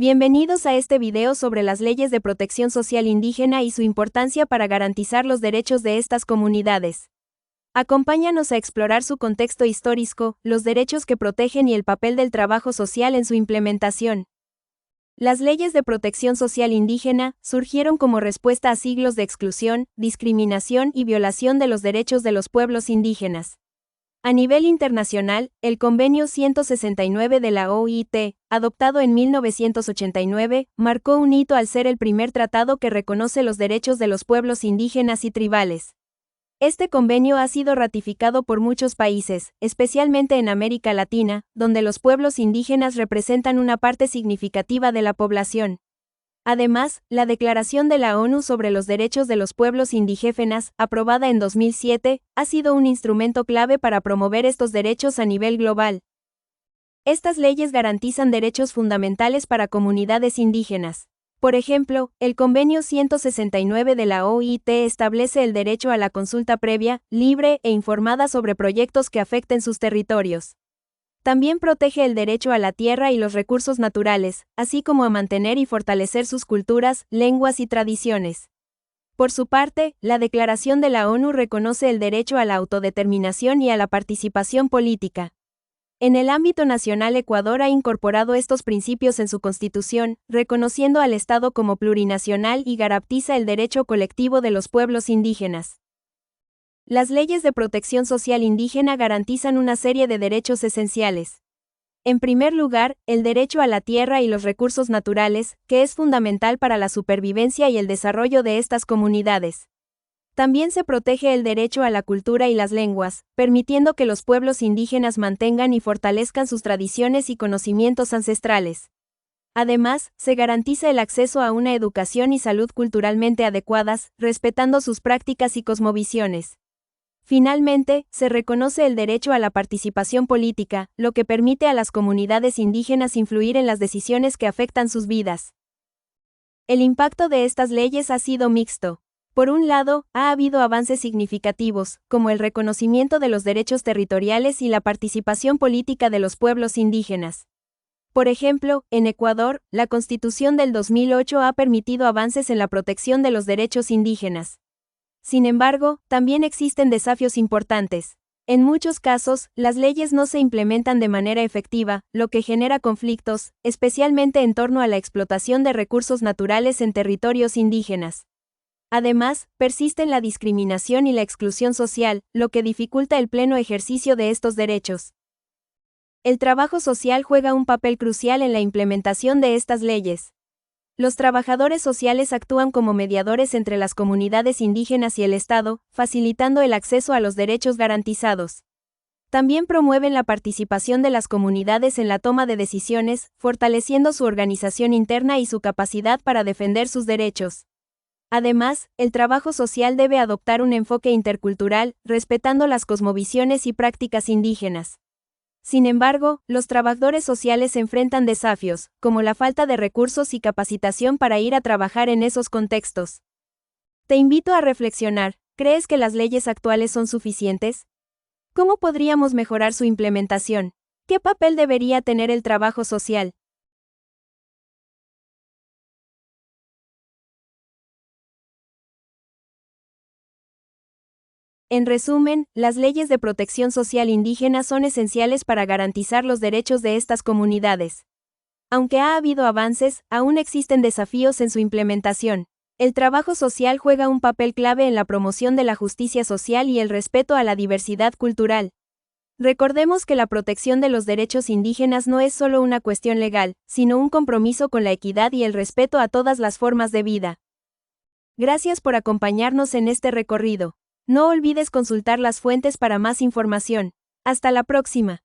Bienvenidos a este video sobre las leyes de protección social indígena y su importancia para garantizar los derechos de estas comunidades. Acompáñanos a explorar su contexto histórico, los derechos que protegen y el papel del trabajo social en su implementación. Las leyes de protección social indígena surgieron como respuesta a siglos de exclusión, discriminación y violación de los derechos de los pueblos indígenas. A nivel internacional, el Convenio 169 de la OIT, adoptado en 1989, marcó un hito al ser el primer tratado que reconoce los derechos de los pueblos indígenas y tribales. Este convenio ha sido ratificado por muchos países, especialmente en América Latina, donde los pueblos indígenas representan una parte significativa de la población. Además, la Declaración de la ONU sobre los Derechos de los Pueblos Indígenas, aprobada en 2007, ha sido un instrumento clave para promover estos derechos a nivel global. Estas leyes garantizan derechos fundamentales para comunidades indígenas. Por ejemplo, el Convenio 169 de la OIT establece el derecho a la consulta previa, libre e informada sobre proyectos que afecten sus territorios. También protege el derecho a la tierra y los recursos naturales, así como a mantener y fortalecer sus culturas, lenguas y tradiciones. Por su parte, la Declaración de la ONU reconoce el derecho a la autodeterminación y a la participación política. En el ámbito nacional, Ecuador ha incorporado estos principios en su Constitución, reconociendo al Estado como plurinacional y garantiza el derecho colectivo de los pueblos indígenas. Las leyes de protección social indígena garantizan una serie de derechos esenciales. En primer lugar, el derecho a la tierra y los recursos naturales, que es fundamental para la supervivencia y el desarrollo de estas comunidades. También se protege el derecho a la cultura y las lenguas, permitiendo que los pueblos indígenas mantengan y fortalezcan sus tradiciones y conocimientos ancestrales. Además, se garantiza el acceso a una educación y salud culturalmente adecuadas, respetando sus prácticas y cosmovisiones. Finalmente, se reconoce el derecho a la participación política, lo que permite a las comunidades indígenas influir en las decisiones que afectan sus vidas. El impacto de estas leyes ha sido mixto. Por un lado, ha habido avances significativos, como el reconocimiento de los derechos territoriales y la participación política de los pueblos indígenas. Por ejemplo, en Ecuador, la Constitución del 2008 ha permitido avances en la protección de los derechos indígenas. Sin embargo, también existen desafíos importantes. En muchos casos, las leyes no se implementan de manera efectiva, lo que genera conflictos, especialmente en torno a la explotación de recursos naturales en territorios indígenas. Además, persisten la discriminación y la exclusión social, lo que dificulta el pleno ejercicio de estos derechos. El trabajo social juega un papel crucial en la implementación de estas leyes. Los trabajadores sociales actúan como mediadores entre las comunidades indígenas y el Estado, facilitando el acceso a los derechos garantizados. También promueven la participación de las comunidades en la toma de decisiones, fortaleciendo su organización interna y su capacidad para defender sus derechos. Además, el trabajo social debe adoptar un enfoque intercultural, respetando las cosmovisiones y prácticas indígenas. Sin embargo, los trabajadores sociales enfrentan desafíos, como la falta de recursos y capacitación para ir a trabajar en esos contextos. Te invito a reflexionar, ¿crees que las leyes actuales son suficientes? ¿Cómo podríamos mejorar su implementación? ¿Qué papel debería tener el trabajo social? En resumen, las leyes de protección social indígena son esenciales para garantizar los derechos de estas comunidades. Aunque ha habido avances, aún existen desafíos en su implementación. El trabajo social juega un papel clave en la promoción de la justicia social y el respeto a la diversidad cultural. Recordemos que la protección de los derechos indígenas no es solo una cuestión legal, sino un compromiso con la equidad y el respeto a todas las formas de vida. Gracias por acompañarnos en este recorrido. No olvides consultar las fuentes para más información. Hasta la próxima.